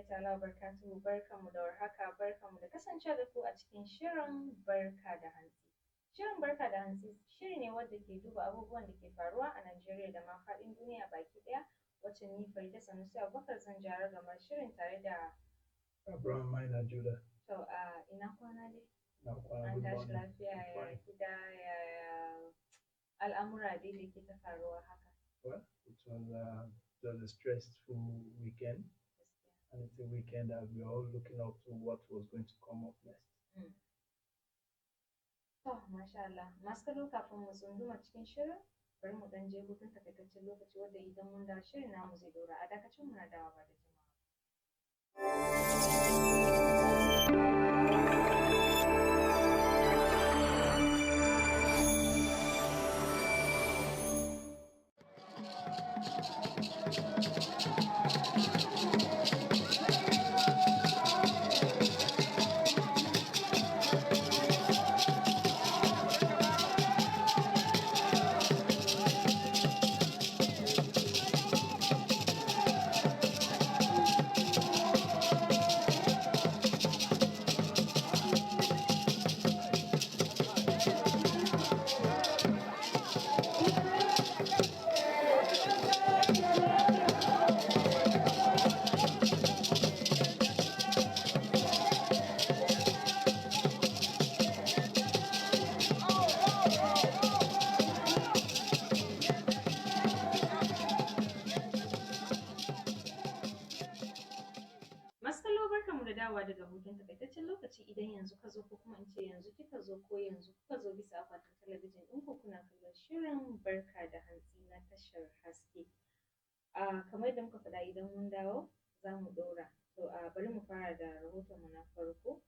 rahmatullahi ta'ala barkatuhu barkanmu da warhaka barkanmu da kasancewa da ku a cikin shirin barka da hantsi. Shirin barka da hantsi shiri ne wanda ke duba abubuwan da ke faruwa a Najeriya da ma faɗin duniya baki ɗaya wacce ni Farida Sanusi Abubakar zan jara gamar shirin tare da Abraham Maina Judah. to a ina kwana dai? Na kwana An good tashi morning. lafiya ya gida ya al'amura dai da ke ta faruwa haka. Well, it was a stressful weekend, Gaskiya. and it's a weekend that we're all looking up to what was going to come up next. Mm. To, masha Allah. Masu kallo kafin mu tsunduma cikin shirin, bari mu ɗan je hutun takaitaccen lokaci wanda idan mun dawo shirin namu zai ɗora a dakacin mu na dawa ba da jimawa. Masu kallo barkanmu da dawowa daga hutun takaitaccen lokaci idan yanzu ka zo ko kuma in ce yanzu kika zo ko yanzu kuka zo bisa akwatin talabijin ɗin ku kuna kallon shirin barka da hantsi na tashar haske. Kamar yadda muka faɗa idan mun dawo za mu ɗora. To bari mu fara da rahotonmu na farko.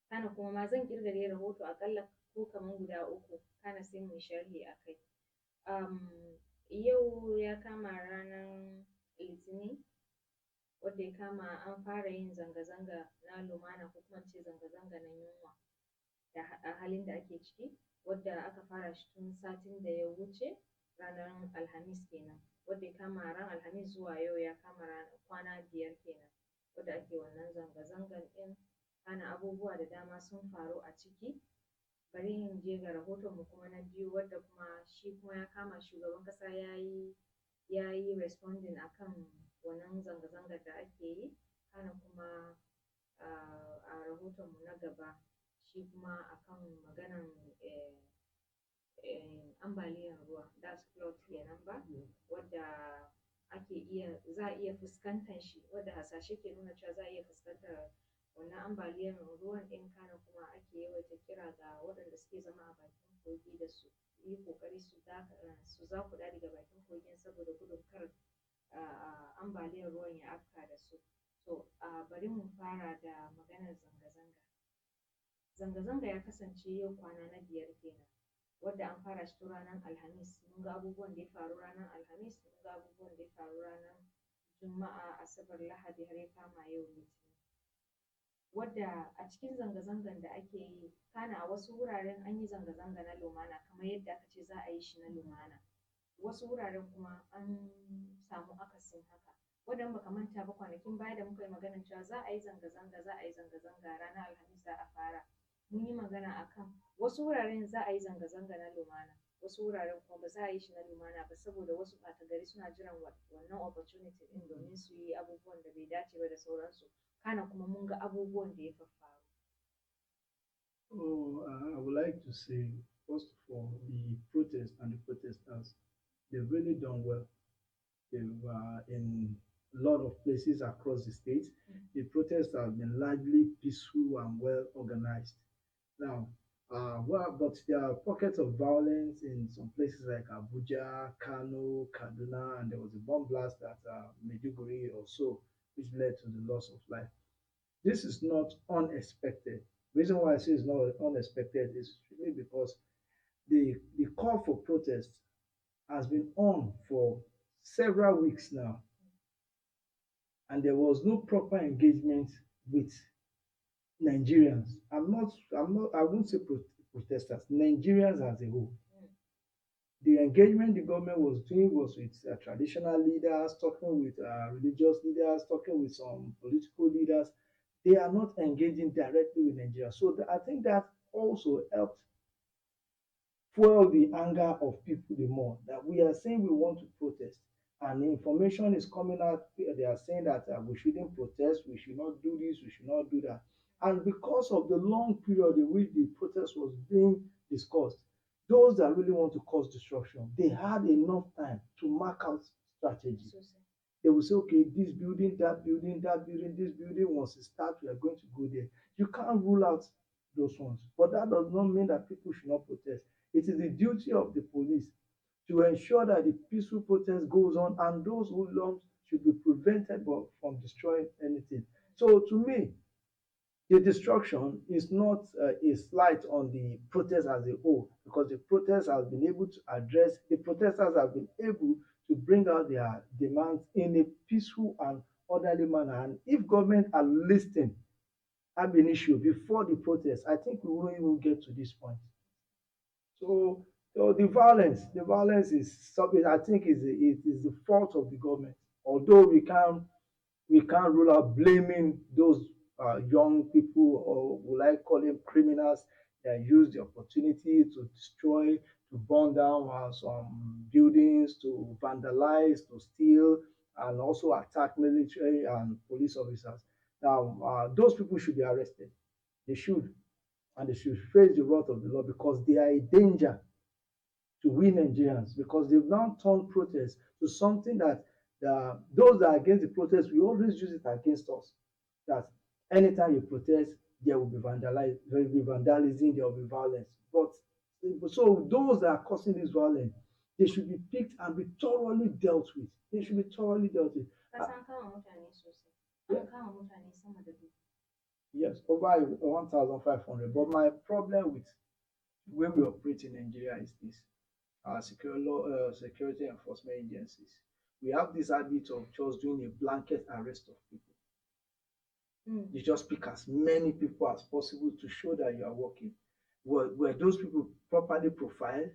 Kana kuma ma zan ƙirga rahoto aƙalla ko kamar guda uku kana sai mu yi sharhi a kai. Yau ya kama ranar Litinin wadda ya kama an fara yin zanga-zanga na lumana ko kuma ce zanga-zanga na yunwa da a halin da ake ciki wadda aka fara shi tun satin da ya wuce ranar Alhamis kenan wadda ya kama ran Alhamis zuwa yau ya kama kwana 5 kenan wadda ake wannan zanga-zangan ɗin ana abubuwa da dama sun faru a ciki. Bari in je ga rahotonmu kuma na biyu wadda kuma shi kuma ya kama shugaban ƙasa ya yi responding akan wannan zanga-zangar da ake yi kana kuma a rahotonmu na gaba shi kuma akan maganan ambaliyar ruwa that's flood kenan ba wadda za a iya fuskantar shi wadda hasashe ke nuna cewa za a iya fuskantar wannan ambaliyar ruwan ɗin kana kuma ake yawaita kira ga waɗanda suke zama a bakin kogi da su yi ƙoƙari su zakuɗa daga bakin kogin saboda gudun kar ambaliyar ruwan ya afka da su. To bari mu fara da maganar zanga-zanga. Zanga-zanga ya kasance yau kwana na 5 kenan wadda an fara shi tun ranar Alhamis. Mun ga abubuwan da ya faru ranar Alhamis, mun ga abubuwan da ya faru ranar Juma'a, Asabar, Lahadi har ya kama yau Litinin. Wadda a cikin zanga-zangan da ake yi kana a wasu wuraren an yi zanga-zanga na lumana kamar yadda aka ce za a yi shi na lumana. Wasu wuraren kuma an samu akasin haka wadda baka manta ba kwanakin baya da muka yi maganar cewa za a yi zanga-zanga ranar Alhamis za a fara mun yi magana akan wasu wuraren za a yi zanga-zanga na lumana wasu wuraren kuma ba za a yi shi na lumana ba saboda wasu ɓata gari suna jiran wannan opportunity ɗin domin su yi abubuwan da bai dace ba da sauransu kana kuma mun ga abubuwan da ya faffaru. I would like to say, first of all, the protests and the protesters, they've really done well. They've in a lot of places across the state, the protests have been largely peaceful and well organized. Now, but there are pockets of violence in some places like Abuja, Kano, Kaduna, and there was a bomb blast at Maiduguri also, which led to the loss of life. This is not unexpected. The reason why I say it's not unexpected is really because the call for protest has been on for several weeks now, and there was no proper engagement with Nigerians. I won't say protesters, Nigerians as a whole. The engagement the government was doing was with traditional leaders, talking with religious leaders, talking with some political leaders. They are not engaging directly with Nigeria. So I think that also helped fuel the anger of people the more. That we are saying we want to protest, and the information is coming out. They are saying that we shouldn't protest, we should not do this, we should not do that. And because of the long period in which the protest was being discussed, those that really want to cause disruption, they had enough time to mark out strategy. They will say, okay, this building, that building, that building, this building, once it starts, we are going to go there. You can't rule out those ones. But that does not mean that people should not protest. It is the duty of the police to ensure that the peaceful protest goes on and those hoodlums should be prevented from destroying anything. So to me, the destruction is not a slight on the protest as a whole, because the protest has been able to address, the protesters have been able to bring out their demands in a peaceful and orderly manner. And if government are listening ab initio before the protest, I think we won't even get to this point. So, so the violence is something I think it is the fault of the government. Although we can't rule out blaming those young people, or will I call them criminals, that use the opportunity to destroy, to burn down some buildings, to vandalize, to steal, and also attack military and police officers. Now, those people should be arrested. They should, and they should face the wrath of the law, because they are a danger to we Nigerians, because they've now turned protest to something that those that are against the protest, we always use it against us. That anytime you protest, there will be there will be vandalism, there will be violence. But so those that are causing this violence, they should be picked and be thoroughly dealt with. They should be thoroughly dealt with. Yeah. Yes, over 1,500. But my problem with when we operate in Nigeria is this: our security enforcement agencies. We have this habit of just doing a blanket arrest of people. You just pick as many people as possible to show that you are working. Were those people properly profiled?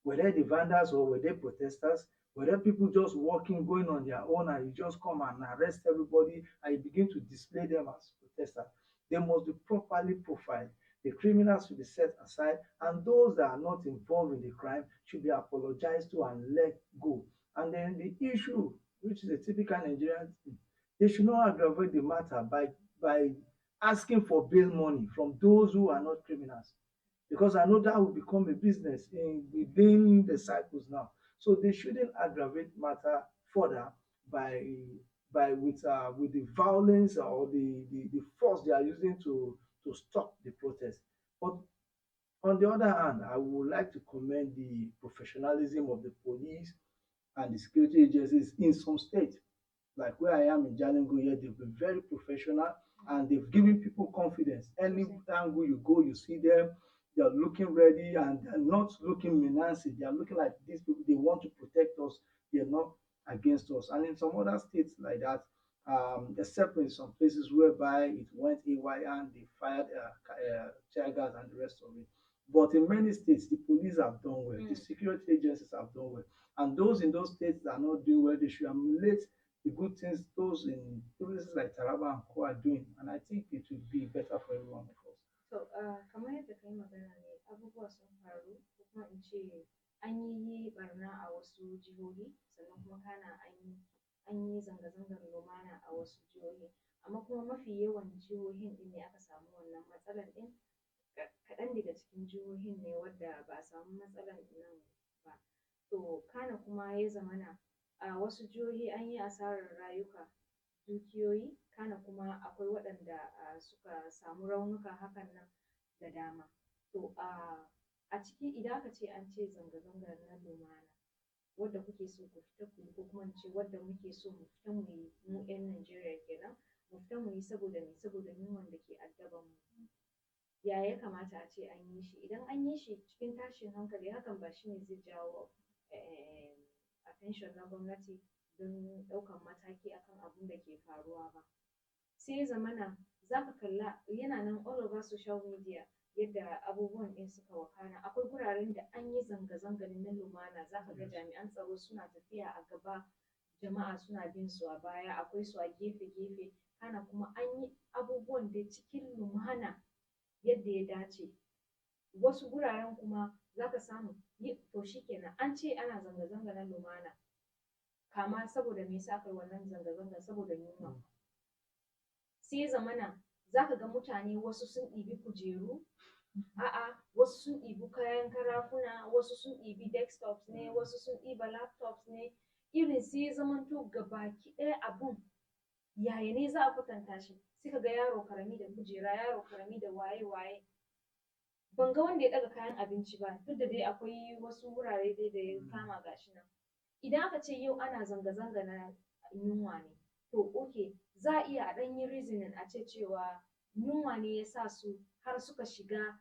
Were they the vandals or were they protesters? Were there people just walking, going on their own, and you just come and arrest everybody and you begin to display them as protesters? They must be properly profiled. The criminals should be set aside, and those that are not involved in the crime should be apologized to and let go. And then the issue, which is a typical Nigerian thing, they should not aggravate the matter by asking for bail money from those who are not criminals, because I know that will become a business within the cycles now. So they shouldn't aggravate matter further by with the violence or the force they are using to stop the protest. But on the other hand, I would like to commend the professionalism of the police and the security agencies in some states. Like where I am in Jalingo here, they've been very professional and they've given people confidence. Any angle you go, you see them, they're looking ready and they're not looking menacing. They are looking like these people, they want to protect us, they're not against us. And in some other states like that, except in some places whereby it went AY and they fired tear gas and the rest of it. But in many states, the police have done well, the security agencies have done well. And those in those states that are not doing well, they should emulate the good things those in places like Taraba and Co are doing. And I think it will be better for every one of us. So, kamar yadda kai magana ne, abubuwa sun faru, ko kuma in ce an yi barna a wasu jihohi, sannan kuma an yi zanga-zangar lumana a wasu jihohi. Amma kuma mafi yawan jihohin ɗin ne aka samu wannan matsalar ɗin. Kaɗan daga cikin jihohin ne wadda ba a samu matsalar nan ba. To, kana kuma ya zamana a wasu jihohi an yi asarar rayuka, dukiyoyi, kana kuma akwai waɗanda suka samu raunuka hakan nan da dama. To, a ciki idan aka ce an ce zanga-zangar na lumana, wadda kuke so ku fita ku yi, ko kuma in ce wadda muke so mu fita mu yi, mu 'yan Najeriya kenan, mu fita mu yi saboda me? Saboda yunwan da ke addaban mu. Ya kamata a ce an yi shi? Idan an yi shi cikin tashin hankali, hakan ba shi ne zai jawo attention na gwamnati don ɗaukan mataki akan abun da ke faruwa ba. Sai ya zamana za ka kalla yana nan all over social media, yadda abubuwan ɗin suka wakana. Akwai guraren da an yi zanga-zanga na lumana, za ka ga jami'an tsaro suna tafiya a gaba, jama'a suna bin su a baya, akwai su a gefe-gefe, kana kuma an yi abubuwan da cikin lumana yadda ya dace. Wasu guraren kuma za ka samu to shi kenan an ce ana zanga-zanga na lumana, kama saboda me yasa aka yi wannan zanga-zanga, saboda yunwa. Sai zamana za ka ga mutane wasu sun ɗibi kujeru, a'a wasu sun ɗibi kayan karafuna, wasu sun ɗibi desktops ne, wasu sun ɗiba laptops ne, irin sai ya zamanto gabaki ɗaya abun yaya ne za a kwatanta shi, sai ka ga yaro karami da kujera, yaro karami da waye-waye. Ban ga wanda ya ɗaga kayan abinci ba, duk da dai akwai wasu wurare dai da ya kama gashi nan. Idan aka ce yau ana zanga-zanga na yunwa ne, to okay, za a iya a ɗan yi reasoning a ce cewa yunwa ne ya sa su har suka shiga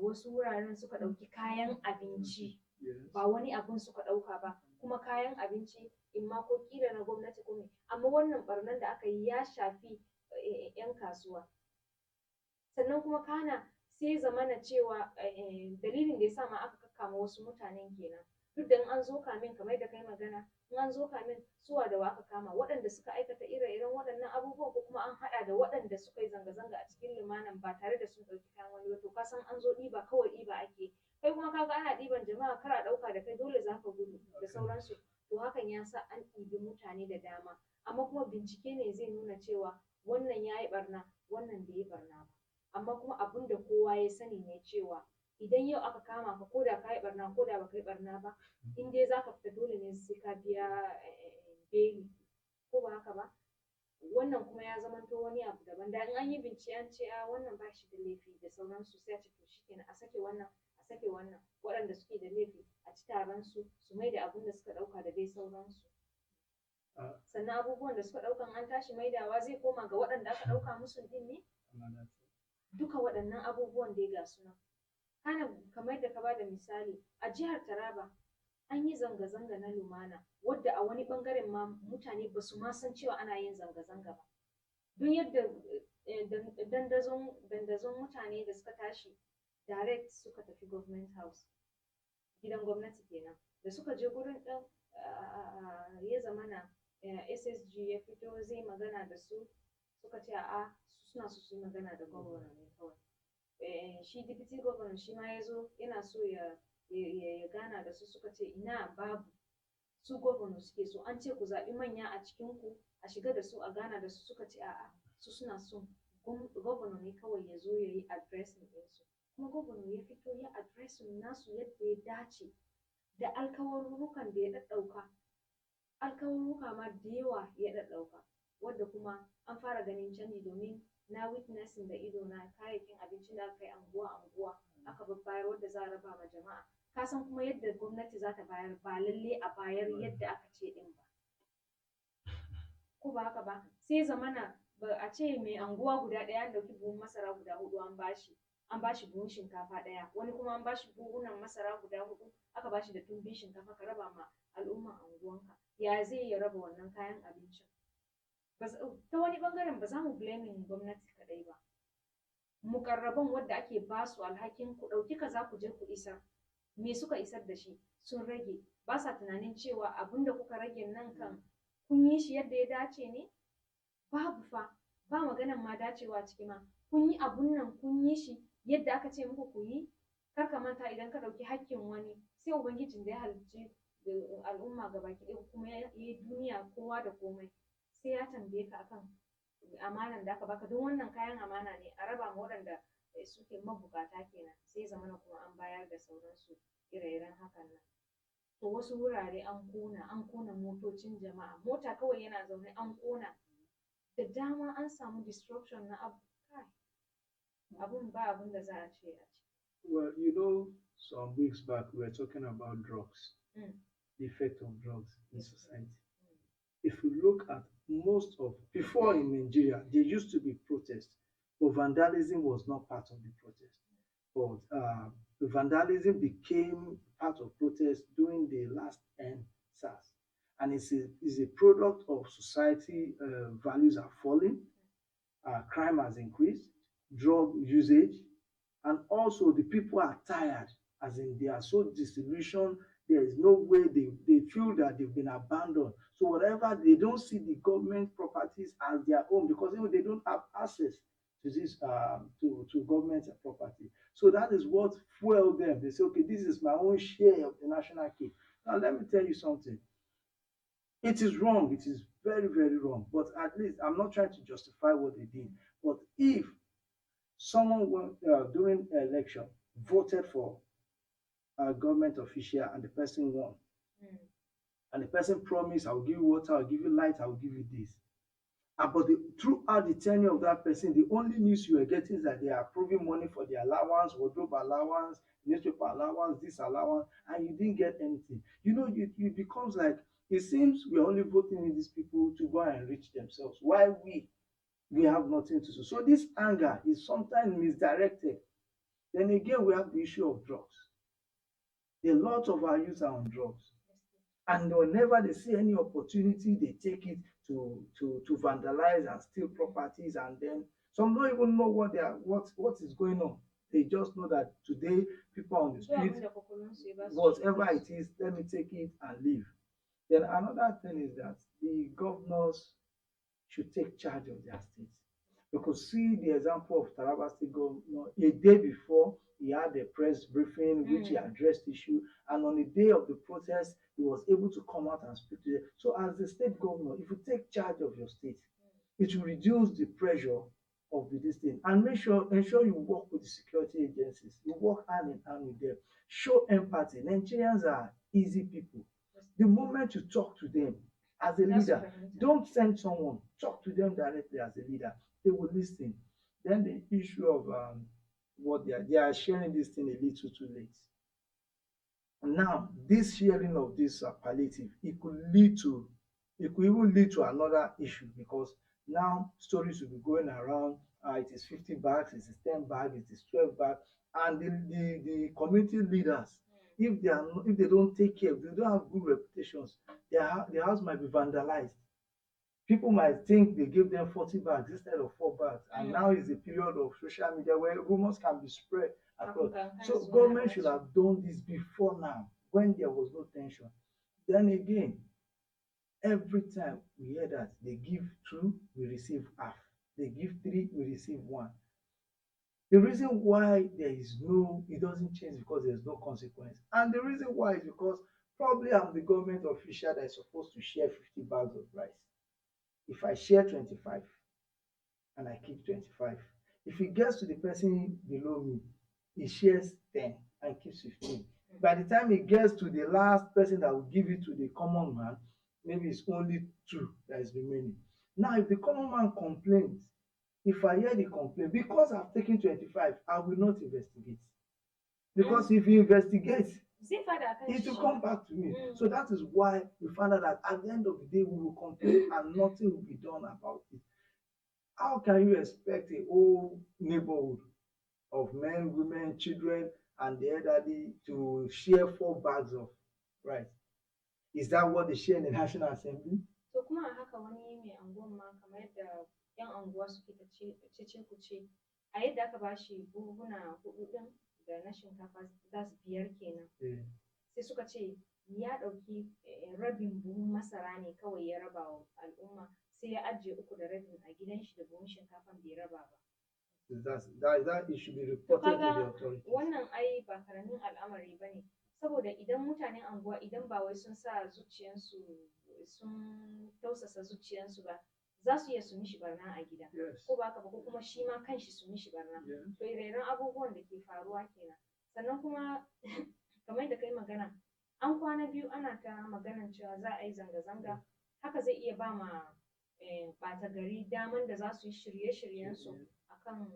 wasu wuraren suka ɗauki kayan abinci, ba wani abun suka ɗauka ba, kuma kayan abinci in ma ko ƙila na gwamnati ko me, amma wannan ɓarnan da aka yi ya shafi 'yan kasuwa. Sannan kuma kana sai zamana cewa dalilin da ya sa ma aka kakkama wasu mutanen kenan, duk da in an zo kamin kamar da kai magana, in an zo kamin suwa da wa aka kama, waɗanda suka aikata ire-iren waɗannan abubuwan ko kuma an haɗa da waɗanda suka yi zanga-zanga a cikin lumanan ba tare da sun ɗauki kayan wani ba, to ka san an zo ɗiba kawai ɗiba ake, kai kuma kaga ana ɗiban jama'a kar a ɗauka da kai dole za ka gudu da sauransu, to hakan ya sa an ɗibi mutane da dama, amma kuma bincike ne zai nuna cewa wannan ya yi ɓarna, wannan bai yi ɓarna ba. Amma kuma abun da kowa ya sani ne cewa idan yau aka kama ka ko da ka yi ɓarna ko da baka yi ɓarna ba, in dai za ka fita dole ne sai ka biya beli, ko ba haka ba? Wannan kuma ya zamanto wani abu daban, da in an yi bincike an ce a wannan ba shi da laifi da sauransu, sai a ce to shikenan a sake wannan, a sake wannan, waɗanda suke da laifi a ci taron su, su mai da abun da suka ɗauka da dai sauransu. Sannan abubuwan da suka ɗaukan an tashi maidawa zai koma ga waɗanda aka ɗauka musu ɗin ne? Duka waɗannan abubuwan dai ga su nan. Kana kamar da ka ba da misali, a jihar Taraba an yi zanga-zanga na lumana, wadda a wani ɓangaren ma mutane ba su ma san cewa ana yin zanga-zanga ba. Don yadda dandazon mutane da suka tashi direct suka tafi government house, gidan gwamnati kenan. Da suka je gurin ɗin ya zamana SSG ya fito zai magana da su, suka ce a'a suna so su yi magana da gwamna ne kawai. Shi deputy governor shi ma ya zo yana so ya gana da su, suka ce ina babu, su governor suke so, an ce ku zaɓi manya a cikin ku a shiga da su a gana da su, suka ce a'a su suna so governor ne kawai ya zo ya yi addressing ɗinsu, kuma governor ya fito ya addressing nasu yadda ya dace da alkawarurrukan da ya ɗaɗɗauka, alkawarurruka ma da yawa ya ɗaɗɗauka, wadda kuma an fara ganin canji, domin na witnessing da ido na kayayyakin abincin da aka kai anguwa aka babbayar wadda za a raba ma jama'a. Ka san kuma yadda gwamnati za ta bayar ba lalle a bayar yadda aka ce din ba, ko ba haka ba? Sai zamana ba a ce mai anguwa guda ɗaya an ɗauki buhun masara guda hudu an bashi buhun shinkafa ɗaya, wani kuma an bashi buhunan masara guda hudu aka bashi da tumbin shinkafa ka raba ma al'umman anguwanka, ya zai ya raba wannan kayan abincin? Ta wani bangaren ba za mu blaming gwamnati kadai ba, mukarraban wadda ake ba su alhakin ku ɗauki kaza ku je ku isar, me suka isar da shi? Sun rage, ba sa tunanin cewa abin da kuka rage nan kan kun yi shi yadda ya dace ne? Babu fa, ba maganan ma dacewa ciki ma, kun yi abun nan kun yi shi yadda aka ce muku ku yi? Kar ka manta idan ka ɗauki hakkin wani, sai ubangijin da ya halicci al'umma gabaki ɗaya kuma ya yi duniya kowa da komai, sai ya tambaye ka akan amanan da aka baka, don wannan kayan amana ne a raba ma waɗanda suke mabukata kenan, sai zamana kuma an bayar da sauransu ire-iren hakan nan. To wasu wurare an kona motocin jama'a, mota kawai yana zaune an kona, da dama an samu destruction na abu, abun ba abun da za a ce a ci. Well, you know, some weeks back we were talking about drugs, the effect of drugs in society. If you look at most of, before in Nigeria, there used to be protests, but vandalism was not part of the protest. But the vandalism became part of protest during the last SARS. And it's a product of society, values are falling, crime has increased, drug usage, And also the people are tired, as in they are so disillusioned. There is no way they feel that they've been abandoned. So whatever, they don't see the government properties as their own, because even they don't have access to this to government property. So that is what fueled them. They say, okay, this is my own share of the national cake. Now let me tell you something. It is wrong. It is very, very wrong. But at least I'm not trying to justify what they did. But if someone during election voted for a government official and the person won, and the person promised, I'll give you water, I'll give you light, I'll give you this. But throughout the tenure of that person, the only news you are getting is that they are approving money for the allowance, wardrobe allowance, newspaper allowance, this allowance, and you didn't get anything. It becomes like, it seems we're only voting in these people to go and enrich themselves. Why we have nothing to do. So this anger is sometimes misdirected. Then again, we have the issue of drugs. A lot of our youth are on drugs. And whenever they see any opportunity, they take it to vandalize and steal properties. And then some don't even know what is going on. They just know that today people on the street, whatever it is, let me take it and leave. Then another thing is that the governors should take charge of their states. You could see the example of Taraba State Governor. A day before, he had a press briefing which he addressed the issue, and on the day of the protest, he was able to come out and speak to them. So, as the state governor, if you take charge of your state, it will reduce the pressure of this thing, and ensure you work with the security agencies. You work hand in hand with them. Show empathy. Nigerians are easy people. The moment you talk to them as a leader, don't send someone. Talk to them directly as a leader. They will listen. Then the issue of what they are sharing this thing a little too late. Now, this sharing of this palliative, it could even lead to another issue, because now stories will be going around. It is 50 bags, it is 10 bags, it is 12 bags, and the community leaders, if they don't take care, if they don't have good reputations, their house might be vandalized. People might think they gave them 40 bags instead of 4 bags. And now is a period of social media where rumors can be spread across. So government should have done this before now, when there was no tension. Then again, every time we hear that they give 2, we receive half. They give 3, we receive 1. The reason why it doesn't change, because there's no consequence. And the reason why is because probably I'm the government official that is supposed to share 50 bags of rice. If I share 25 and I keep 25, if it gets to the person below me, he shares 10 and keeps 15. By the time it gets to the last person that will give it to the common man, maybe it's only 2 that is remaining. Now, if the common man complains, if I hear the complaint, because I've taken 25, I will not investigate. Because if you investigate, it will come back to me. So that is why we found out that at the end of the day, we will complain and nothing will be done about it. How can you expect a whole neighborhood of men, women, children, and the elderly to share 4 bags of rice? Is that what they share in the National Assembly? So kuma a haka wani mai anguwan ma kamar yadda 'yan anguwa suke ta cece-kuce, a yadda aka bashi buhuna 4 ɗin da na shinkafa gas 5 kenan. Sai suka ce ya ɗauki rabin buhun masara ne kawai ya raba wa al'umma, sai ya ajiye 3 da rabin a gidan shi da buhun shinkafan bai raba ba. That it should be reported to the authorities. Wannan ai ba karamin al'amari ba ne, saboda idan mutanen anguwa idan ba wai sun sa zuciyansu sun tausasa zuciyansu ba, za su iya su mishi barna a gida, ko ba haka ba, ko kuma shi ma kanshi su mishi barna. To ire-iren abubuwan da ke faruwa kenan. Sannan kuma kamar yadda kai magana, an kwana biyu ana ta maganan cewa za a yi zanga-zanga, haka zai iya ba ma ɓata gari daman da za su yi shirye-shiryensu akan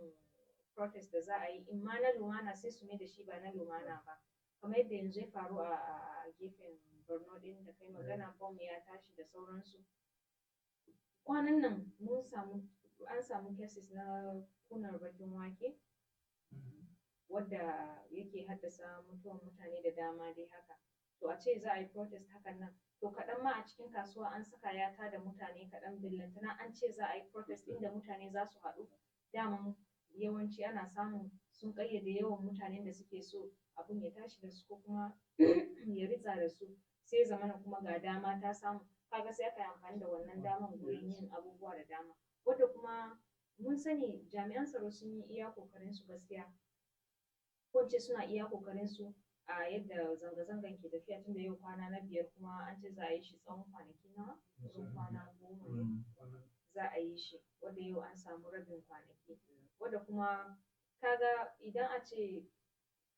protest da za a yi, in ma na lumana sai su mai da shi ba na lumana ba, kamar yadda yanzu ya faru a gefen Borno din da kai magana, bom ya tashi da sauransu. Kwanan nan an samu cases na kunar bakin wake wadda yake haddasa mutuwan mutane da dama dai haka. To a ce za a yi protest hakan nan, to kaɗan ma a cikin kasuwa an saka yata da mutane kaɗan, billantana an ce za a yi protest inda mutane za su haɗu, daman yawanci ana samun sun ƙayyade yawan mutanen da suke so abun ya tashi da su ko kuma ya ritsa da su, sai zamana kuma ga dama ta samu, kaga sai aka yi amfani da wannan daman gurin yin abubuwa da dama, wanda kuma mun sani jami'an tsaro sun yi iya kokarin su gaskiya, ko ce suna iya kokarin su a yadda zanga-zangan ke tafiya tun da yau kwana na biyar kuma an ce za a yi shi tsawon kwanaki nawa, kusan kwana 10 ne za a yi shi, wanda yau an samu rabin kwanaki, wanda kuma kaga idan a ce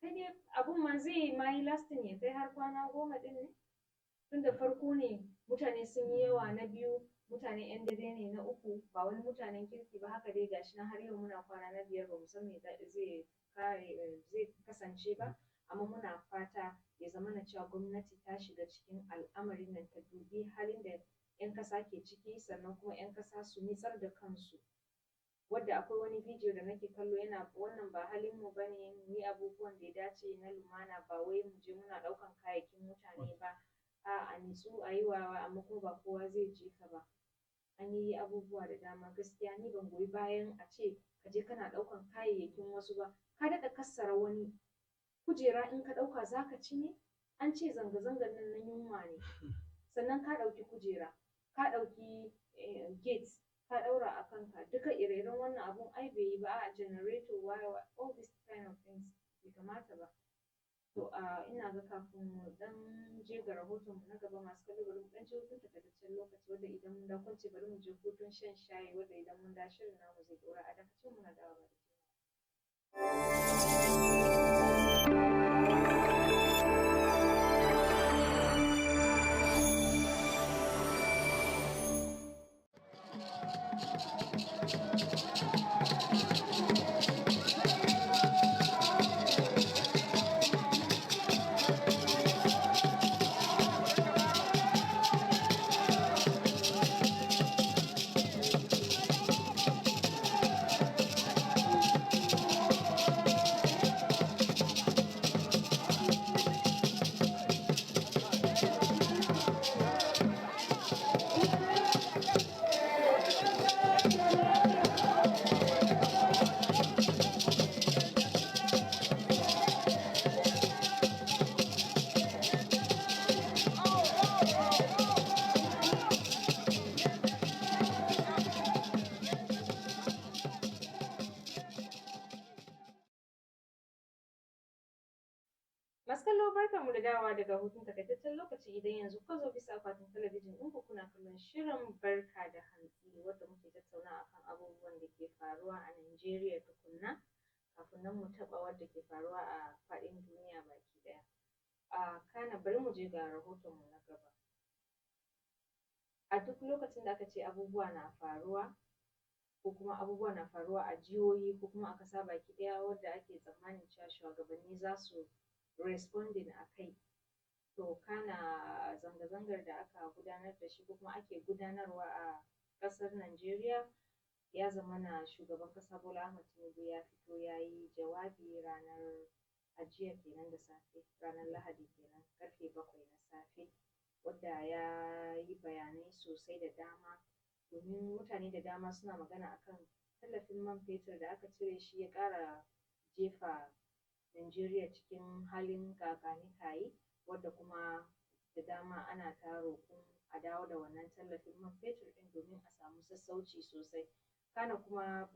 kai dai abun ma zai ma yi lasting ya kai har kwana 10 din ne, tun da farko ne mutane sun yi yawa, na biyu mutane yan dare ne, na uku ba wani mutanen kirki ba, haka dai gashi nan har yau muna kwana na biyar ba mu san me zai kasance ba, amma muna fata ya zama na cewa gwamnati ta shiga cikin al'amarin nan, ta dubi halin da 'yan kasa ke ciki, sannan kuma 'yan kasa su nitsar da kansu, wadda akwai wani bidiyo da nake kallo yana wannan ba halin mu bane mu yi abubuwan da ya dace na lumana, ba wai mu je muna ɗaukan kayayyakin mutane ba, a nitsu a yi wawa, amma kuma ba kowa zai je ka ba. An yi abubuwa da dama gaskiya, ni ban goyi bayan a ce ka je kana ɗaukan kayayyakin wasu ba, ka daɗa kassara wani kujera in ka ɗauka za ka ci ne, an ce zanga-zangar nan na yunwa ne, sannan ka ɗauki kujera, ka ɗauki gate ka ɗaura a kanka, duka ire-iren wannan abun ai bai yi ba, a generator wire all these kind of things bai kamata ba. To ina ga kafin mu dan je ga rahoton mu na gaba masu kallo, bari mu dan je hutun takaitaccen lokaci, wanda idan mun da kwance bari mu je hutun shan shayi, wanda idan mun da shirin namu zai ɗora, a dakacin mu na dawo da masu kallo, barkanmu da dawowa daga hutun takaitaccen lokaci. Idan yanzu kuka zo bisa akwatin talabijin ɗinku kuna kallon shirin barka da hantsi, wadda muke tattauna akan abubuwan da ke faruwa a Najeriya tukunna, kafin nan mu taɓa wadda ke faruwa a faɗin duniya baki ɗaya. Kana bari mu je ga rahotonmu na gaba. A duk lokacin da aka ce abubuwa na faruwa, ko kuma abubuwa na faruwa a jihohi ko kuma a ƙasa baki ɗaya, wadda ake tsammanin cewa shugabanni za su responding a kai, to kana zanga-zangar da aka gudanar da shi ko kuma ake gudanarwa a ƙasar Najeriya, ya zama na shugaban ƙasa Bola Ahmed Tinubu ya fito ya yi jawabi ranar jiya kenan da safe, ranar Lahadi kenan karfe 7 na safe, wadda ya yi bayanai sosai da dama, domin mutane da dama suna magana akan tallafin man fetur da aka cire shi ya ƙara jefa Najeriya cikin halin kakanikayi, wadda kuma da dama ana ta roƙon a dawo da wannan tallafin man fetur ɗin domin a samu sassauci sosai. Kana kuma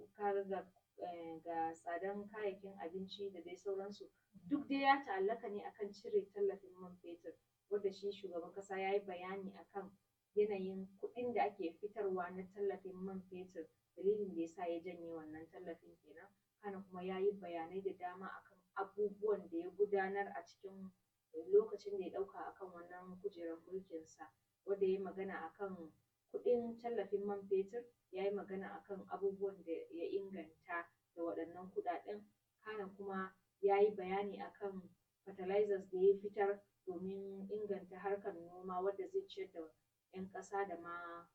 ga tsadan kayayyakin abinci da dai sauransu, duk dai ya ta'allaka ne akan cire tallafin man fetur, wadda shi shugaban ƙasa ya yi bayani akan yanayin kuɗin da ake fitarwa na tallafin man fetur, dalilin da ya sa ya janye wannan tallafin kenan. Kana kuma ya yi bayanai da dama akan abubuwan da ya gudanar a cikin lokacin da ya ɗauka akan wannan kujerar mulkinsa, wanda ya yi magana akan kuɗin tallafin man fetur, ya yi magana akan abubuwan da ya inganta da waɗannan kuɗaɗen, kana kuma ya yi bayani akan fertilizers da ya fitar domin inganta harkar noma, wadda zai ciyar da 'yan ƙasa da ma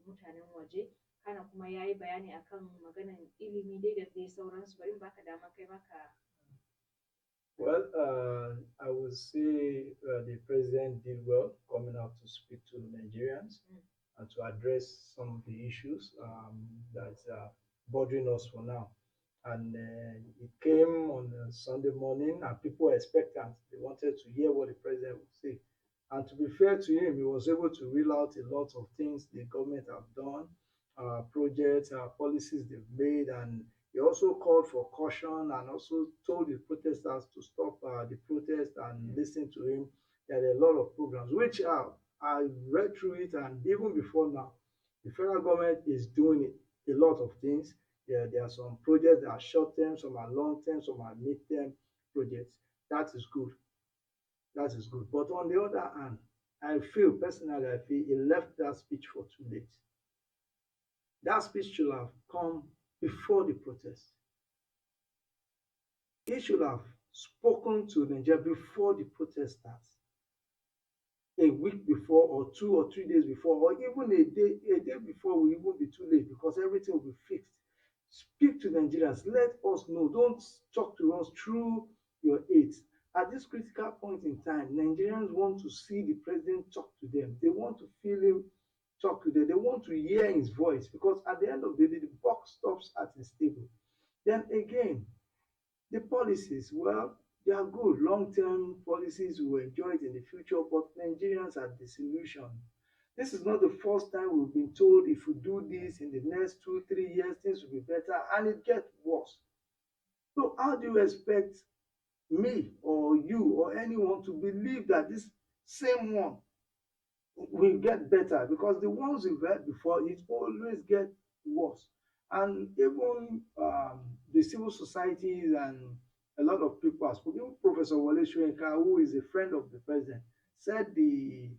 mutanen waje. Kana kuma ya yi bayani akan maganan ilimi dai da dai sauransu. Bari in baka dama kai maka. Well, I would say the president did well coming out to speak to Nigerians and to address some of the issues that are bothering us for now. And it came on a Sunday morning, and people were expectant. They wanted to hear what the president would say. And to be fair to him, he was able to reel out a lot of things the government have done, projects, policies they've made, and he also called for caution and also told the protesters to stop the protest and listen to him. There are a lot of programs, which I read through it, and even before now, the federal government is doing a lot of things. There are some projects that are short term, some are long term, some are mid term projects. That is good. That is good. But on the other hand, I feel he left that speech for too late. That speech should have come before the protest. He should have spoken to Nigeria before the protest starts, a week before, or 2 or 3 days before, or even a day before will even be too late because everything will be fixed. Speak to Nigerians, let us know. Don't talk to us through your aides. At this critical point in time, Nigerians want to see the president talk to them. They want to feel him talk to them. They want to hear his voice because at the end of the day, the buck stops at his table. Then again, the policies, well, they are good. Long-term policies, we will enjoy it in the future, but Nigerians are disillusioned. This is not the first time we've been told if we do this in the next 2, 3 years, things will be better, and it gets worse. So how do you expect me or you or anyone to believe that this same one will get better? Because the ones we've had before, it always get worse. And even the civil societies and a lot of people have spoken. Even Professor Wale Soyinka, who is a friend of the president, said the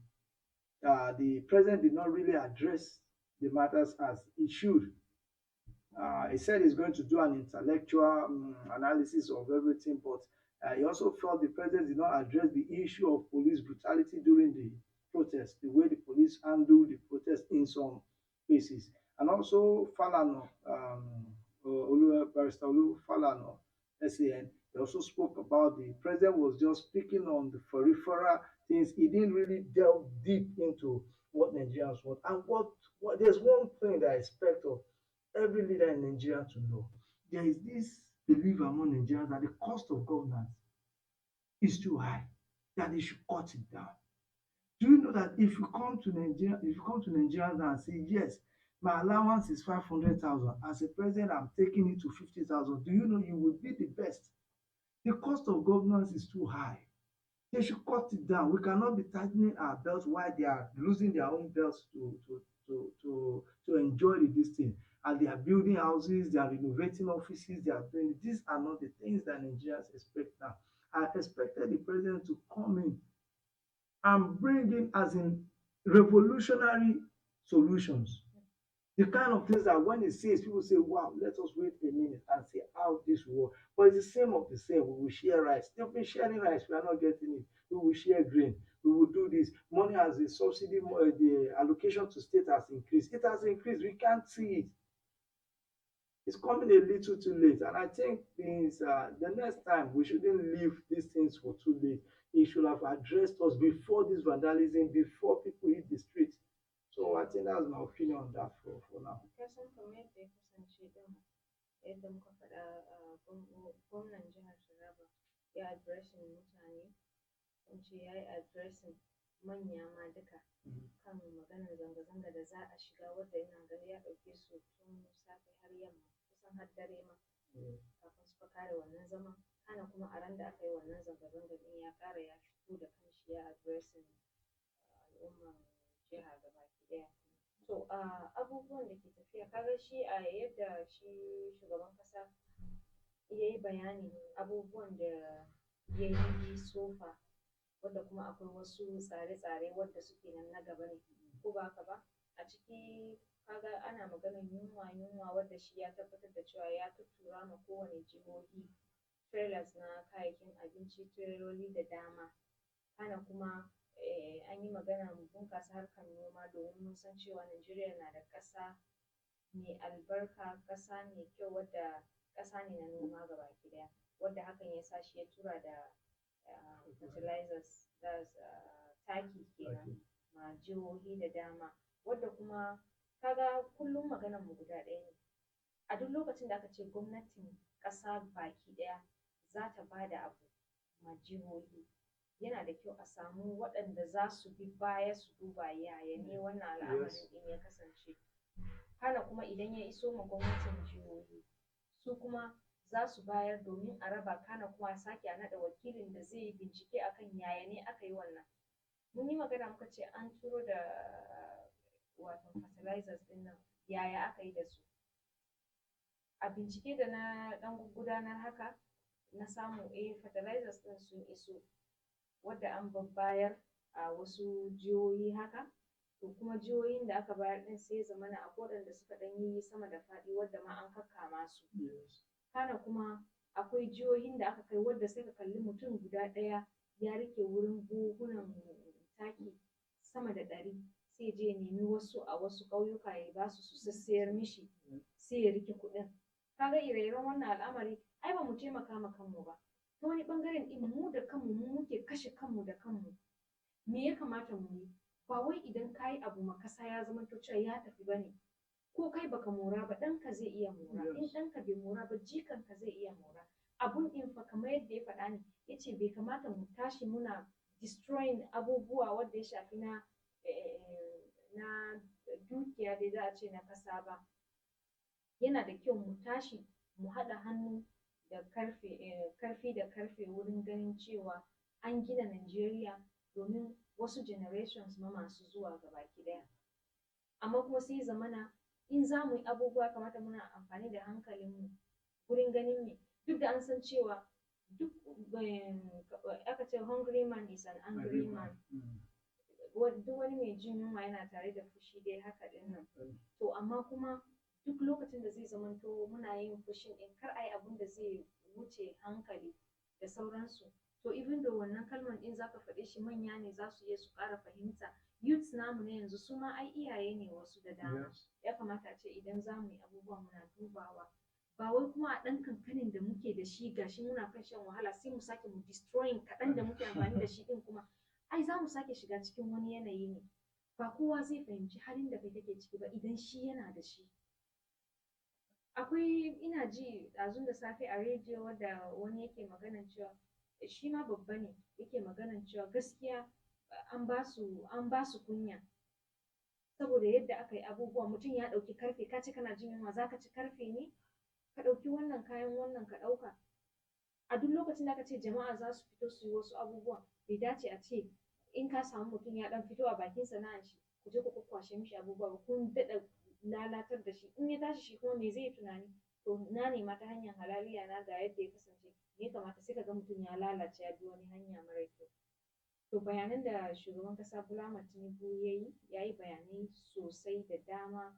president did not really address the matters as he should. He said he's going to do an intellectual analysis of everything, but he also felt the president did not address the issue of police brutality during the protest, the way the police handled the protest in some cases. And also Falano, Barrister Olu Falano, SAN, he also spoke about the president was just speaking on the peripheral things. He didn't really delve deep into what Nigerians want. And what there's one thing that I expect of every leader in Nigeria to know. There is this belief among Nigerians that the cost of governance is too high, that they should cut it down. Do you know that if you come to Nigeria, if you come to Nigeria and say, yes, my allowance is 500,000, as a president, I'm taking it to 50,000, do you know you will be the best? The cost of governance is too high. They should cut it down. We cannot be tightening our belts while they are losing their own belts to enjoy this thing. And they are building houses, they are renovating offices, they are doing these are not the things that Nigerians expect now. I expected the president to come in and bring in as in revolutionary solutions. The kind of things that when he says, people say, wow, let us wait a minute and see how this will work. But it's the same of the same. We will share rice. They've been sharing rice. We are not getting it. We will share grain. We will do this. Money as a subsidy, the allocation to state has increased. It has increased. We can't see it. It's coming a little too late. And I think the next time we shouldn't leave these things for too late. He should have addressed us before this vandalism, before people hit the streets. So I think that's my opinion on that for now. Kasan kamar yadda ya kasance din yadda muka faɗa gwamnan jihar Taraba ya addressing mutane, in ce ya yi addressing manya ma duka kan maganar zanga-zanga da za a shiga wadda yana gani ya ɗauke su tun safe har yamma kusan har dare ma kafin suka kare wannan zaman. Hana kuma a ran da aka yi wannan zanga-zanga din ya ƙara ya fito da kanshi ya addressing al'umman jiha gabaki ɗaya. To abubuwan da ke tafiya kaga shi a yadda shi shugaban ƙasa ya yi bayani abubuwan da ya yi sofa wadda kuma akwai wasu tsare-tsare wadda suke nan na gaba ne ko ba haka ba. A ciki kaga ana maganar yunwa wadda shi ya tabbatar da cewa ya tuttura ma kowane jihohi trailers na kayayyakin abinci, tireloli da dama. Hana kuma an yi magana bunƙasa harkar noma domin mun san cewa Najeriya na da ƙasa mai albarka, ƙasa mai kyau wadda ƙasa ne na noma gabaki ɗaya, wadda hakan ya sa shi ya tura da fertilizers taki kenan ma jihohi da dama, wadda kuma kaga kullum maganar mu guda ɗaya ne. a duk lokacin da aka ce gwamnatin ƙasa baki ɗaya za ta ba da abu ma jihohi, yana da kyau a samu waɗanda za su bi baya su duba yaya ne wannan al'amarin ɗin ya kasance. Hana kuma idan ya iso ma gwamnatin jihohi, su kuma za su bayar domin a raba, kana kuma a sake a naɗa wakilin da zai yi bincike akan yaya ne aka yi wannan. Mun yi magana muka ce an turo da wato fertilizers ɗin nan, yaya aka yi da su. A bincike da na ɗan gudanar haka, na samu fertilizers ɗin sun iso, wadda an babbayar a wasu jihohi haka. To kuma jihohin da aka bayar ɗin sai zamana a waɗanda suka ɗan yi sama da faɗi wadda ma an kakkama su. Kana kuma akwai jihohin da aka kai wadda sai ka kalli mutum guda ɗaya ya rike wurin buhunan taki sama da 100, sai je nemi wasu a wasu ƙauyuka ya ba su su sassayar mishi, sai ya rike kuɗin. Kaga ire-iren wannan al'amari ai ba mu taimaka ma kanmu ba. Ta wani ɓangaren ɗin mu da kanmu mu muke kashe kanmu da kanmu. Me ya kamata mu yi? Ba wai idan ka yi abu ma kasa ya zama to cewa ya tafi ba ne. Ko kai baka mora ba, ɗanka zai iya mora. In ɗanka bai mora ba, jikanka zai iya mora. Abun ɗin fa kamar yadda ya faɗa ne, ya ce bai kamata mu tashi muna destroying abubuwa wanda ya shafi na dukiya dai za a ce na kasa ba. Yana da kyau mu tashi mu haɗa hannu da karfi da karfe wurin ganin cewa an gina Najeriya domin wasu generations ma masu zuwa gabaki ɗaya. Amma kuma sai zamana in za mu yi abubuwa kamata muna amfani da hankalinmu wurin ganin me, duk da an san cewa duk aka ce hungry man is an angry man. Duk wani mai jin yunwa yana tare da fushi dai haka ɗin nan. To amma kuma duk lokacin da zai zamanto muna yin fushin ɗin, kar a yi abun da zai wuce hankali da sauransu. To even though wannan kalman ɗin zaka faɗe shi, manya ne za su iya su ƙara fahimta. Youths namu na yanzu su ma ai iyaye ne wasu da dama. Ya kamata a ce idan za mu yi abubuwa muna dubawa. Ba wai kuma a ɗan kankanin da muke da shi gashi muna kan shan wahala sai mu sake mu destroying kaɗan da muke amfani da shi ɗin kuma. Ai za mu sake shiga cikin wani yanayi ne. Ba kowa zai fahimci halin da kai kake ciki ba idan shi yana da shi. Akwai ina ji ɗazun da safe a rediyo wadda wani yake maganan cewa shi ma babba ne, yake maganan cewa gaskiya an ba su kunya saboda yadda aka yi abubuwa. Mutum ya ɗauki karfe, ka ce kana jin yunwa za ka ci karfe ne, ka ɗauki wannan kayan wannan ka ɗauka. A duk lokacin da aka ce jama'a za su fito su yi wasu abubuwa, bai dace a ce in ka samu mutum ya ɗan fito a bakin sana'ar shi ku je ku kwakwashe mishi abubuwa ba, kun daɗa lalatar da shi. In ya tashi shi kuma me zai yi tunani? To na nema ta hanyar halaliya na ga yadda ya kasance, ya kamata sai ka ga mutum ya lalace ya bi wani hanya mara kyau. To bayanan da shugaban ƙasa Bola Ahmed Tinubu ya yi bayanai sosai da dama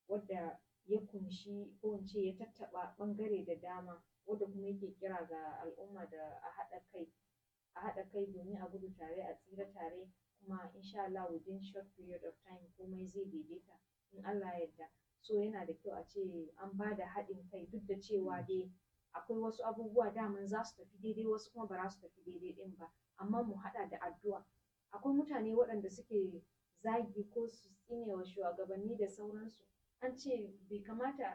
wadda ya kunshi ko in ce ya tattaɓa ɓangare da dama, wadda kuma yake kira ga al'umma da a haɗa kai domin a gudu tare a tsira tare, kuma insha Allah within short period of time komai zai daidaita in Allah ya yarda. So yana da kyau a ce an ba da haɗin kai, duk da cewa dai akwai wasu abubuwa daman za su tafi daidai wasu kuma ba za su tafi daidai ɗin ba, amma mu haɗa da addu'a. Akwai mutane waɗanda suke zagi ko su tsine wa shugabanni da sauransu. An ce bai kamata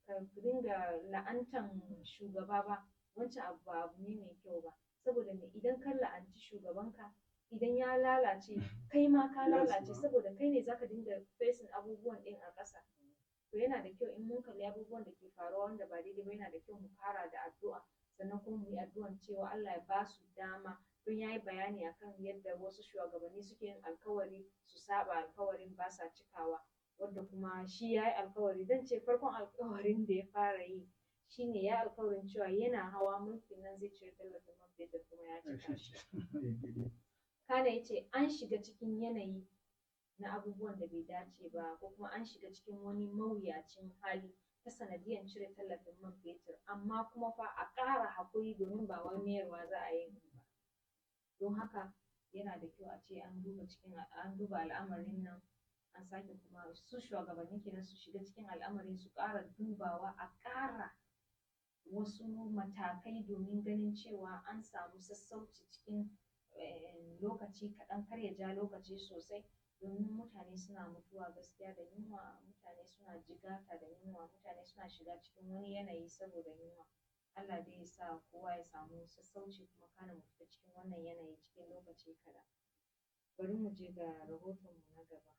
ka dinga la'antan shugaba ba, wancan abu ne mai kyau ba, saboda me, idan ka la'anci shugabanka idan ya lalace kai ma ka lalace, saboda kai ne zaka dinga facing abubuwan ɗin a ƙasa. To yana da kyau in mun kalli abubuwan da ke faruwa wanda ba daidai ba, yana da kyau mu fara da addu'a, sannan kuma mu yi addu'an cewa Allah ya ba su dama. Don ya yi bayani akan yadda wasu shugabanni suke yin alkawari su saba alkawarin ba sa cikawa, wadda kuma shi ya yi alkawari, zan ce farkon alkawarin da ya fara yi shine ya yi alkawarin cewa yana hawa mulkin nan zai cire tallafin man fetur, kuma ya cika shi. Kana ya ce an shiga cikin yanayi na abubuwan da bai dace ba, ko kuma an shiga cikin wani mawuyacin hali ta sanadiyan cire tallafin man fetur, amma kuma fa a ƙara haƙuri domin ba wai mayarwa za a yi ba. Don haka yana da kyau a ce an duba al'amarin nan, an sake kuma su shugabanni kenan su shiga cikin al'amarin, su ƙara dubawa, a ƙara wasu matakai domin ganin cewa an samu sassauci cikin lokaci kaɗan, kar ya ja lokaci sosai. domin mutane suna mutuwa gaskiya da yunwa, mutane suna jigata da yunwa, mutane suna shiga cikin wani yanayi saboda yunwa. Allah dai ya sa kowa ya samu sassauci kuma kana mu fita cikin wannan yanayi cikin lokaci kaɗan. Bari mu je ga rahotonmu na gaba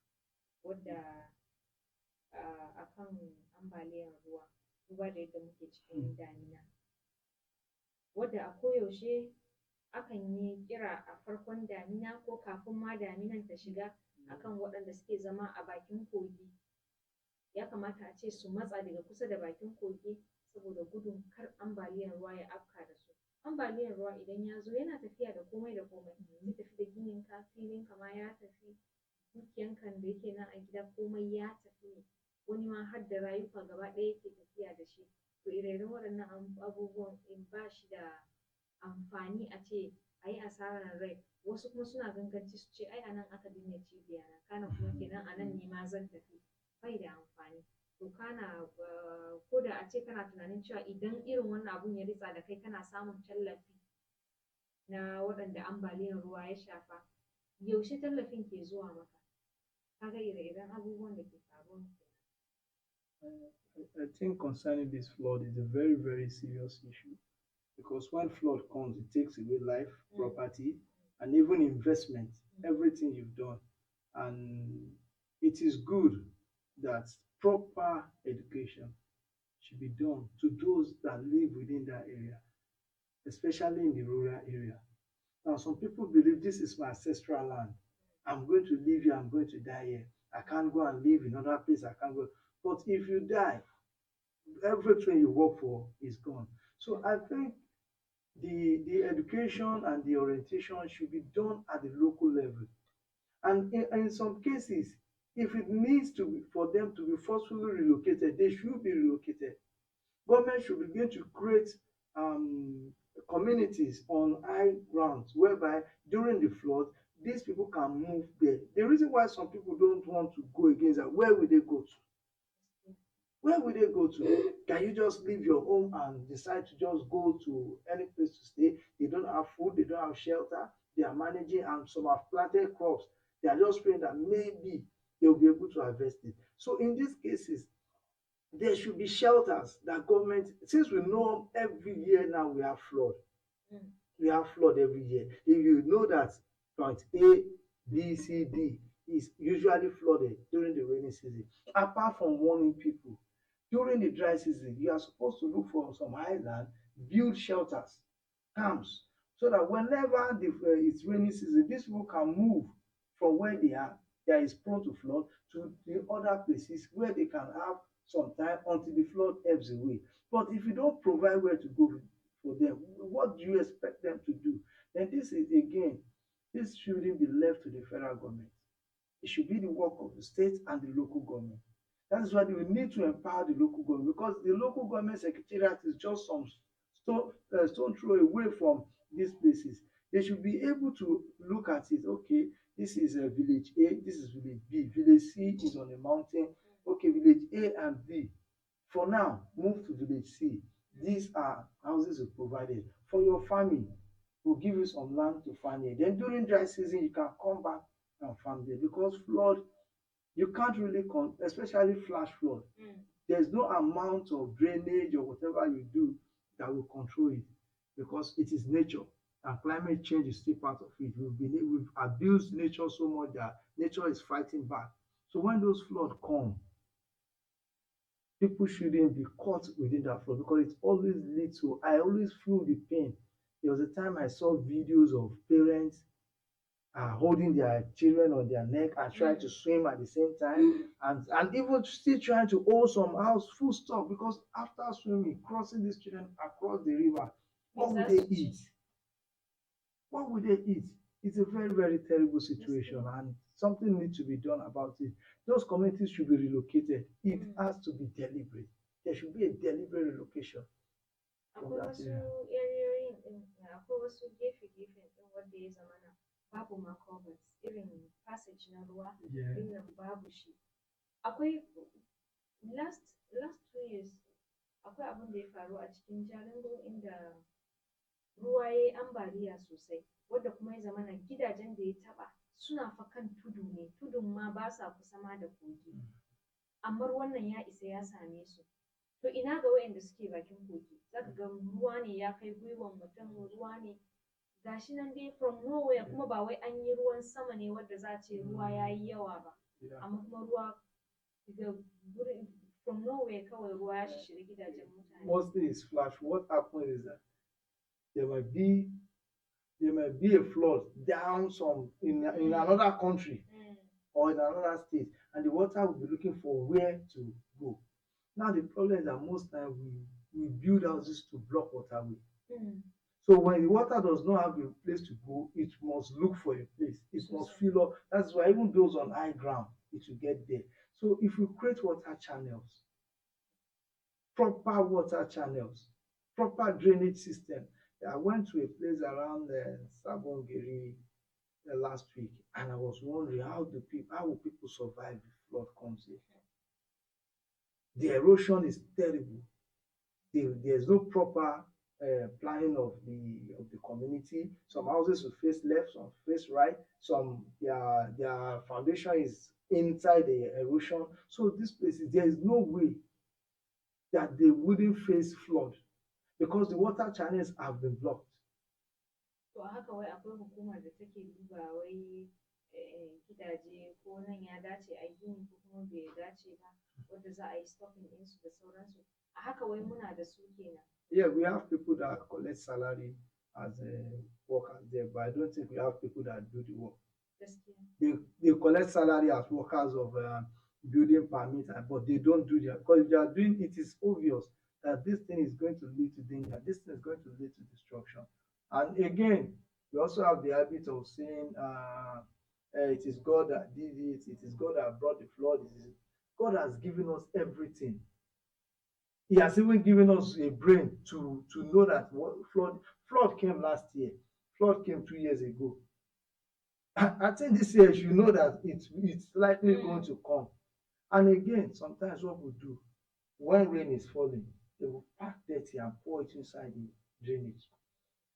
wadda akan ambaliyar ruwa duba da yadda muke cikin damina. Wadda a koyaushe akan yi kira a farkon damina ko kafin ma daminan ta shiga akan waɗanda suke zama a bakin kogi. Ya kamata a ce su matsa daga kusa da bakin kogi saboda gudun kar ambaliyar ruwa ya afka da su. Ambaliyar ruwa idan ya zo yana tafiya da komai da komai. Zai tafi da gininka, filinka ma ya tafi, dukiyanka da yake nan a gida komai ya tafi. Wani ma har da rayuka gaba ɗaya yake tafiya da shi. To ire-iren waɗannan abubuwan in ba shi da amfani a ce a yi asarar rai. Wasu kuma suna ganganci su ce ai anan aka binne cibiya na kana kuma kenan anan ne ma zan tafi. Bai da amfani. To kana ko da a ce kana tunanin cewa idan irin wannan abun ya ritsa da kai kana samun tallafi na waɗanda ambaliyar ruwa ya shafa, yaushe tallafin ke zuwa maka? Kaga ire-iren abubuwan da ke faruwa kenan. I think concerning this flood is a very, very serious issue because when flood comes, it takes away life, property, and even investment, everything you've done. And it is good that proper education should be done to those that live within that area, especially in the rural area. Now, some people believe this is my ancestral land. I'm going to live here, I'm going to die here. I can't go and live in another place, I can't go. But if you die, everything you work for is gone. So I think the education and the orientation should be done at the local level. And in some cases, if it needs to be for them to be forcefully relocated, they should be relocated. Government should begin to create communities on high grounds whereby during the flood, these people can move there. The reason why some people don't want to go against that, where will they go to? Where will they go to? Can you just leave your home and decide to just go to any place to stay? They don't have food, they don't have shelter, they are managing, and some have planted crops. They are just praying that maybe they will be able to harvest it. So in these cases, there should be shelters that government, since we know every year now we have flood. We have flood every year. If you know that point A, B, C, D is usually flooded during the rainy season, apart from warning people, during the dry season, you are supposed to look for some highland, build shelters, camps, so that whenever it's rainy season, these people can move from where they are, that is prone to flood, to the other places where they can have some time until the flood ebbs away. But if you don't provide where to go for them, what do you expect them to do? Then this is again, this shouldn't be left to the federal government. It should be the work of the state and the local government. That is why we need to empower the local government, because the local government secretariat is just some stone throw away from these places. They should be able to look at it. Okay, this is village A, this is village B, village C is on a mountain. Okay, village A and B. For now, move to village C. These are houses we provided for your family. We'll give you some land to farm here. Then during dry season, you can come back and farm there, because flood, you can't really especially flash flood. There's no amount of drainage or whatever you do that will control it, because it is nature, and climate change is still part of it. We've abused nature so much that nature is fighting back. So when those floods come, people shouldn't be caught within that flood, because it always leads to, I always feel the pain. There was a time I saw videos of parents holding their children on their neck and trying to swim at the same time, and even still trying to hold some house full stop, because after swimming, crossing these children across the river, what would they eat? What would they eat? It's a very, very terrible situation, and something needs to be done about it. Those communities should be relocated. It has to be deliberate. There should be a deliberate relocation. Akwai wasu eriyoyin din, akwai wasu gefe-gefen din wanda ya zamana babu ma culverts, irin passage na ruwa din nan babu shi. Akwai last 2 years akwai abin da ya faru a cikin Jalingo inda ruwa ya yi ambaliya sosai, wadda kuma ya zamana gidajen da ya taɓa suna fa kan tudu ne, tudun ma ba sa kusa ma da kogi. Amma ruwan nan ya isa ya same su. To ina ga waɗanda suke bakin kogi, za ka ga ruwa ne ya kai gwiwan mutum, ruwa ne gashi nan dai from nowhere, kuma ba wai an yi ruwan sama ne wadda za a ce ruwa ya yi yawa ba, amma kuma ruwa daga gurin from nowhere kawai ruwa ya shiga gidajen mutane. Mostly it's flash. What happens is that there might be there might be a flood down some in another country or in another state, and the water will be looking for where to go. Now the problem is that most times we build houses to block waterway. So when the water does not have a place to go, it must look for a place. It must fill up. That's why even those on high ground, it will get there. So if we create water channels, proper water channels, proper drainage system. I went to a place around Sabongeri last week, and I was wondering how will people survive if flood comes here? The erosion is terrible. There's no proper planning of the community. Some houses will face left, some face right. Some their foundation is inside the erosion. So these places, there is no way that they wouldn't face flood because the water channels have been blocked. To haka wai akwai hukumar da take duba wai gidaje ko nan ya dace a gini ko kuma bai dace ba, wadda za a yi stopping ɗinsu da sauransu. A haka wai muna da su kenan. Yeah, we have people that collect salary as workers there, but I don't think we have people that do the work. They collect salary as workers of building permit, but they don't do that because if they are doing it, is obvious that this thing is going to lead to danger. This thing is going to lead to destruction. And again, we also have the habit of saying, "It is God that did it. It is God that brought the flood. God has given us everything. He has even given us a brain to know that flood came last year, flood came 2 years ago. I think this year you know that it's likely going to come. And again, sometimes what we do when rain is falling, they will pack dirty and pour it inside the drainage.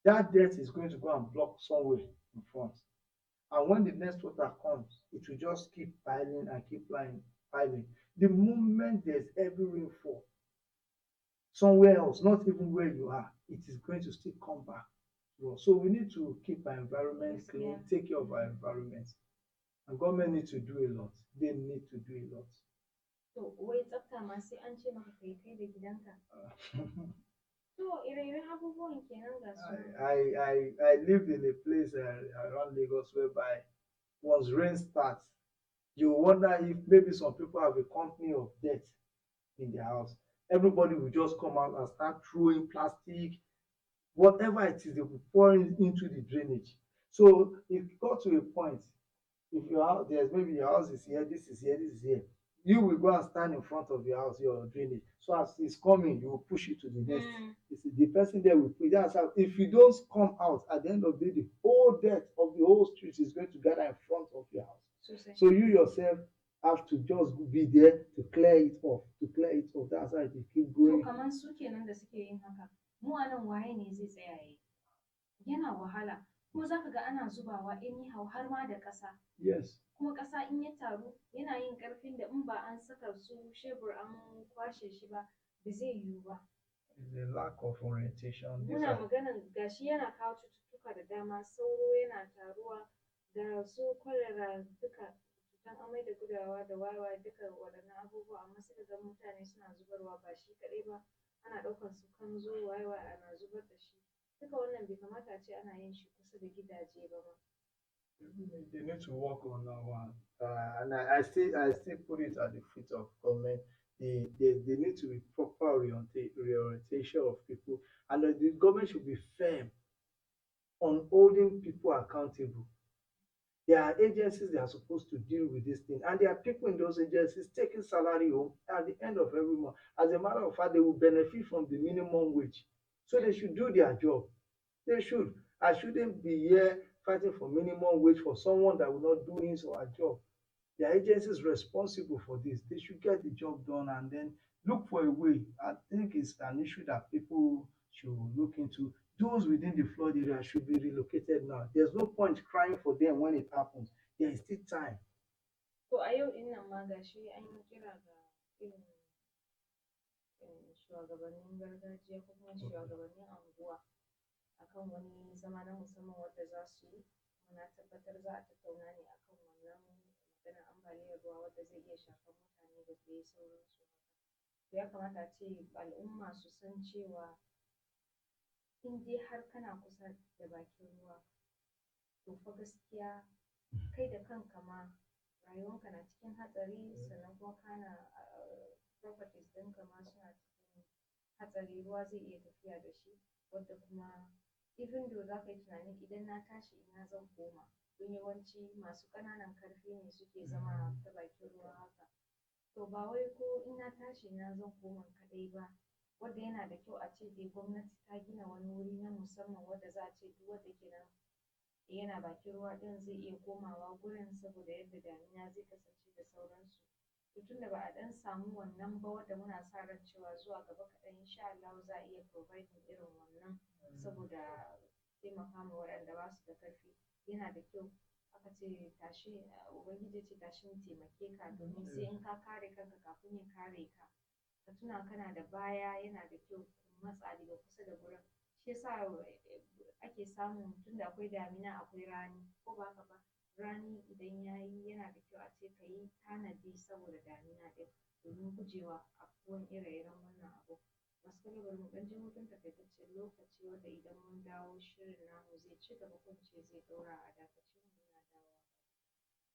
That dirt is going to go and block somewhere in front. And when the next water comes, it will just keep piling and keep piling. The moment there's heavy rainfall, somewhere else, not even where you are, it is going to still come back. So we need to keep our environment clean, take care of our environment. And government need to do a lot. They need to do a lot. To wai tsafta ma sai an ce maka kai da gidanka. To ire-iren abubuwan kenan ga su. I lived in a place around Lagos whereby once rain starts, you wonder if maybe some people have a company of debt in their house. Everybody will just come out and start throwing plastic, whatever it is, they will pour it into the drainage. So it got to a point, if your house, there's maybe your house is here, this is here, this is here, you will go and stand in front of your house, your drainage. So as it's coming, you will push it to the next. The person there will push. That's how, if you don't come out at the end of the day, the whole depth of the whole street is going to gather in front of your house. So you yourself have to just be there to clear it off, That's how it will keep going. To kaman su kenan da suke yin haka. Mu a nan waye ne zai tsaya yayi? Yana wahala. Kuma za ka ga ana zubawa anyhow har ma da ƙasa. Yes. Kuma ƙasa in ya taru yana yin ƙarfin da in ba an saka su shebur an kwashe shi ba, ba zai yiwu ba. It's a lack of orientation. Muna maganan gashi yana kawo cututtuka da dama, sauro yana taruwa da su cholera duka, cutan amai da gudawa da wayewa duka waɗannan abubuwa, amma sai ga mutane suna zubarwa ba shi kaɗai ba, ana ɗaukar su kanzo wayewa ana zubar da shi. Duka wannan bai kamata a ce ana yin shi kusa da gidaje ba ma. They need to work on that one. And I still put it at the feet of government. They need to be proper reorientation of people, and the government should be firm on holding people accountable. There are agencies that are supposed to deal with this thing, and there are people in those agencies taking salary home at the end of every month. As a matter of fact, they will benefit from the minimum wage. So they should do their job. They should. I shouldn't be here fighting for minimum wage for someone that will not do his or her job. The agency is responsible for this. They should get the job done and then look for a way. I think it's an issue that people should look into. Those within the flood area should be relocated now. There's no point crying for them when it happens. there is still time. To a yau ɗin nan ma gashi an yi kira ga irin shugabannin gargajiya ko kuma shugabannin anguwa akan wani zama na musamman wanda za su yi, kuma na tabbatar za a tattauna ne akan wannan maganar ambaliyar ruwa wanda zai iya shafar mutane da dai sauransu. Ya kamata a ce al'umma su san cewa in dai har kana kusa da bakin ruwa, to fa gaskiya kai da kanka ma rayuwanka na cikin hatsari, sannan kuma kana properties ɗinka ma suna cikin hatsari, ruwa zai iya tafiya da shi, wadda kuma even though za ka yi tunanin idan na tashi ina zan koma, don yawanci masu ƙananan ƙarfi ne suke zama ta bakin ruwa haka. To ba wai ko in na tashi ina zan koma kaɗai ba, wadda yana da kyau a ce dai gwamnati ta gina wani wuri na musamman wadda za a ce duk wanda ke nan yana bakin ruwa ɗin zai iya komawa gurin, saboda yadda damina zai kasance da sauransu. To tunda ba a ɗan samu wannan ba, wadda muna sa ran cewa zuwa gaba kaɗan insha Allah za a iya providing irin wannan saboda taimaka ma waɗanda ba su da ƙarfi. Yana da kyau aka ce tashi, ubangiji ce tashi mu taimake ka, domin sai in ka kare kanka kafin ya kare ka. Ka tuna kana da baya, yana da kyau ku matsa daga kusa da gurin. Shi yasa ake samun, tunda akwai damina akwai rani, ko ba haka ba, rani idan ya yi yana da kyau a ce ka yi tanadi saboda damina ɗin, domin gujewa afkuwan ire-iren wannan abu. Masu kallo bari mu ɗan je hutun takaitaccen lokaci, wanda idan mun dawo shirin namu zai ci gaba, ko in ce zai ɗaura, a dakace mu, muna dawowa.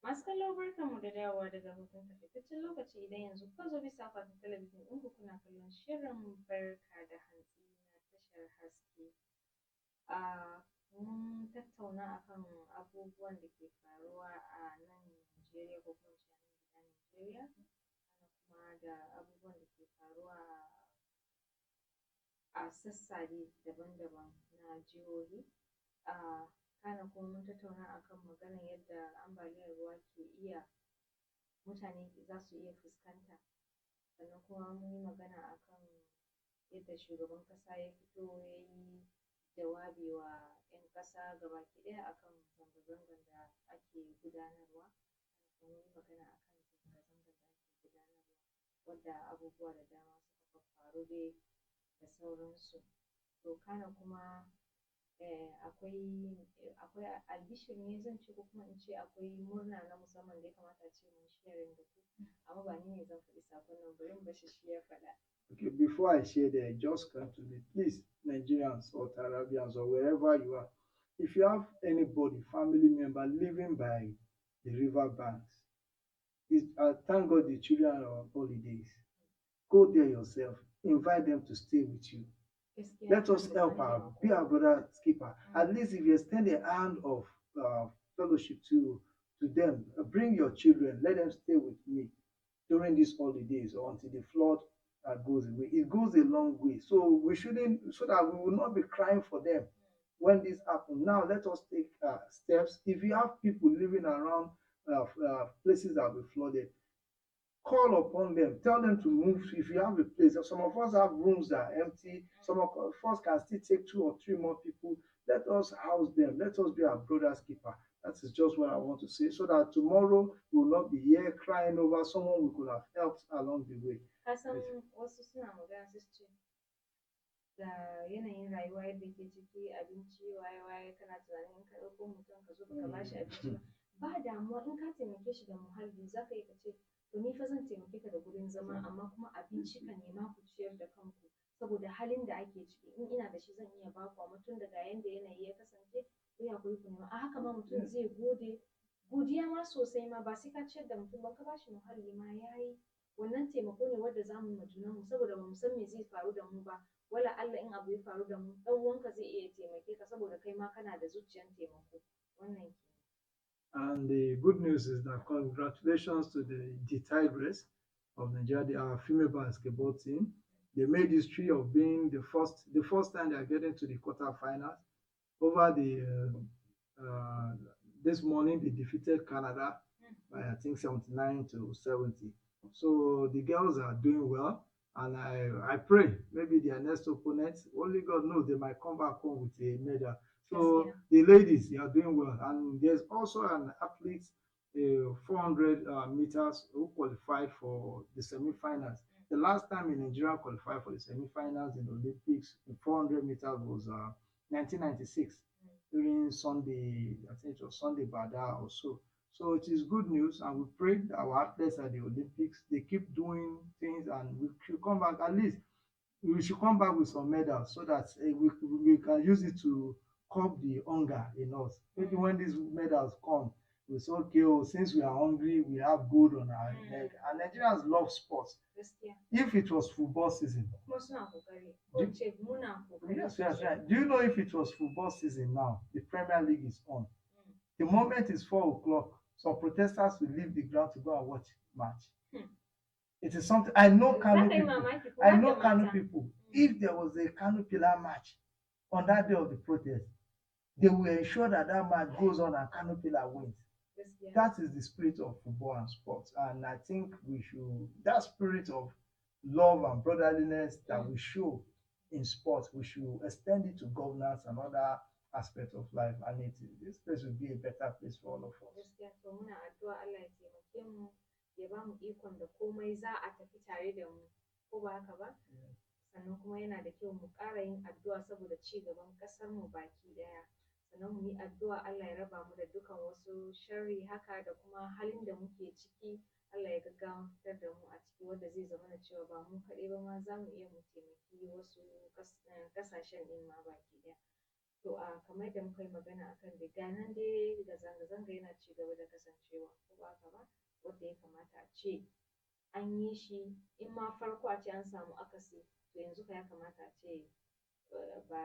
Masu kallo barkanmu da dawowa daga hutun takaitaccen lokaci. Idan yanzu kuka zo bisa akwatin talabijin ɗinku kuna kallon shirin barka da hantsi na tashar haske. Mun tattauna akan abubuwan da ke faruwa a nan Najeriya, ko kuma a nan gida Najeriya, kuma da abubuwan da ke faruwa a sassa daban-daban na jihohi. Kana kuma mun tattauna akan maganar yadda ambaliyar ruwa ke iya, mutane za su iya fuskanta, sannan kuma mun yi magana akan yadda shugaban ƙasa ya fito ya yi jawabi wa 'yan ƙasa gabaki ɗaya akan zanga-zangar da ake gudanarwa. Mun yi magana akan zanga-zangar da ake gudanarwa, wadda abubuwa da dama suka faru dai da sauransu. To kana kuma akwai albishir ne zan ce, ko kuma in ce akwai murna na musamman da ya kamata a ce mun sharing da ku, amma ba ni ne zan faɗi sakon nan, bari in bashi shi ya faɗa. Okay, before I share there, just come to me, please, Nigerians or Arabians or wherever you are, if you have anybody, family member living by the river banks, thank God the children are on holidays. Go there yourself, invite them to stay with you. Let us help be our brother keeper. At least if you extend a hand of fellowship to them, bring your children, let them stay with me during these holidays or until the flood goes away. It goes a long way. So we shouldn't, so that we will not be crying for them when this happens. Now let us take steps. If you have people living around places that will be flooded, call upon them, tell them to move. If you have a place, some of us have rooms that are empty, some of us can still take 2 or 3 more people. Let us house them, let us be our brother's keeper. That is just what I want to say, so that tomorrow we will not be here crying over someone we could have helped along the way. ga yanayin rayuwa yadda ke ciki abinci waye kana tunanin in ka ɗauko mutum ka zo baka bashi abinci ba damuwa in ka taimake shi da muhalli za ka yi ka ce to ni fa zan taimake ka da gurin zama amma kuma abinci ka nema ku ciyar da kanku saboda halin da ake ciki in ina da shi zan iya baku amma tun daga yanda yanayi ya kasance ku ya ku nema a haka ma mutum zai godiya ma sosai ma ba sai ka ciyar da mutum ba ka bashi muhalli ma yayi wannan taimako ne wanda za mu yi ma junanmu saboda ba mu san me zai faru da mu ba wala Allah in abu ya faru da mu dan uwanka zai iya taimake ka saboda kai ma kana da zuciyar taimako wannan ke. And the good news is that congratulations to the Tigress of Nigeria, our female basketball team. They made history of being the first time they are getting to the quarterfinals. Over this morning, they defeated Canada by I think 79-70. So the girls are doing well, and I pray maybe their next opponent, only God knows, they might come back home with a medal. So the ladies, they are doing well, and there's also an athlete, 400 meters, who qualified for the semi-finals. The last time in Nigeria qualified for the semi-finals in the Olympics in 400 meters was 1996 during Sunday, I think it was Sunday Bada or so. So it is good news, and we pray that our athletes at the Olympics, they keep doing things, and we should come back at least. We should come back with some medals so that we can use it to curb the hunger in us. Maybe when these medals come, we say, okay, oh, since we are hungry, we have gold on our neck. And Nigerians love sports. If it was football season, yes, right. Do you know if it was football season now, the Premier League is on? The moment it's 4 o'clock, some protesters will leave the ground to go and watch match. It is something I know. Kano people. If there was a Kano Pillar match on that day of the protest, they will ensure that match goes on and Kano Pillar wins. That is the spirit of football and sports, and I think we should, that spirit of love and brotherliness that we show in sports, we should extend it to governance and other aspects of life, and this place will be a better place for all of us. Ya ba mu ikon da komai za a tafi tare da mu ko ba haka ba sannan kuma yana da kyau mu ƙara yin addu'a saboda ci gaban ƙasar mu baki ɗaya sannan mu yi addu'a Allah ya raba mu da dukan wasu sharri haka da kuma halin da muke ciki Allah ya gaggawa fitar da mu a ciki wanda zai zama na cewa ba mu kaɗai ba ma za mu iya mu taimaki wasu ƙasashen ɗin ma baki ɗaya. To kamar da muka yi magana akan da ganan dai da zanga-zanga yana ci gaba da kasancewa ko ba haka ba wanda ya kamata a ce an yi shi in ma farko a ce an samu akasi to yanzu ka ya kamata a ce ba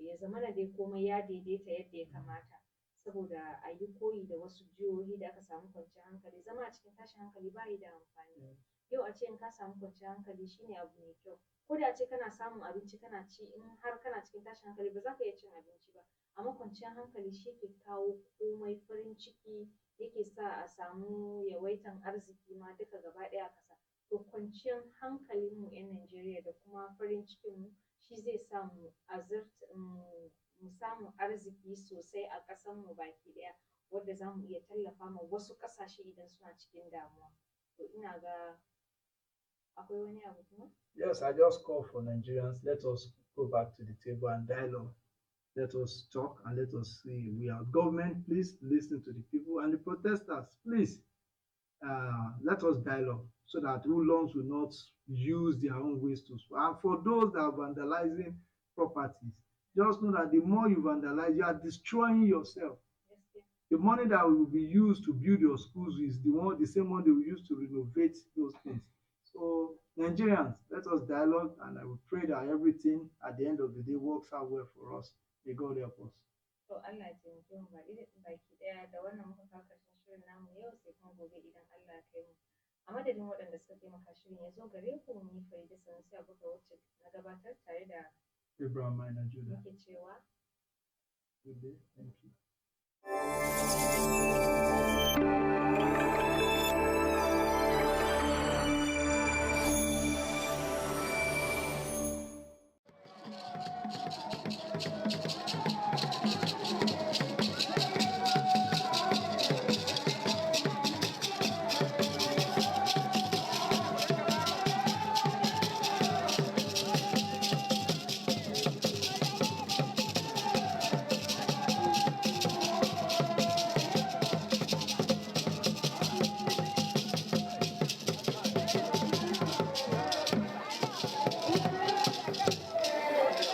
ya zama da dai komai ya daidaita yadda ya kamata saboda a yi koyi da wasu jihohi da aka samu kwanciyar hankali zama a cikin tashin hankali ba yi da amfani yau a ce in ka samu kwanciyar hankali shine abu mai kyau ko da a ce kana samun abinci kana ci in har kana cikin tashin hankali ba za ka iya cin abinci ba amma kwanciyar hankali shi ke kawo komai farin ciki yake sa a samu yawaitan arziki ma duka gaba ɗaya a ƙasa to kwanciyar hankalin mu 'yan Najeriya da kuma farin cikin mu shi zai sa mu mu samu arziki sosai a ƙasar mu baki ɗaya wanda za mu iya tallafa ma wasu ƙasashe idan suna cikin damuwa to ina ga akwai wani abu kuma. Yes, I just call for Nigerians. Let us go back to the table and dialogue. Let us talk and let us see. We are government. Please listen to the people and the protesters. Please let us dialogue so that rulers will not use their own ways to. And for those that are vandalizing properties, just know that the more you vandalize, you are destroying yourself. The money that will be used to build your schools is the same one they will use to renovate those things. So Nigerians, let us dialogue, and I will pray that everything at the end of the day works out well for us. May God help us. To Allah ya taimake mu baki ɗaya da wannan muka kawo ƙarshen shirin namu yau sai kuma gobe idan Allah ya kai mu. A madadin waɗanda suka taimaka shirin ya zo gare ku ni Farida Sanusi Abubakar wacce na gabatar tare da Ibrahim Najula. Muke cewa. Good day. Thank you.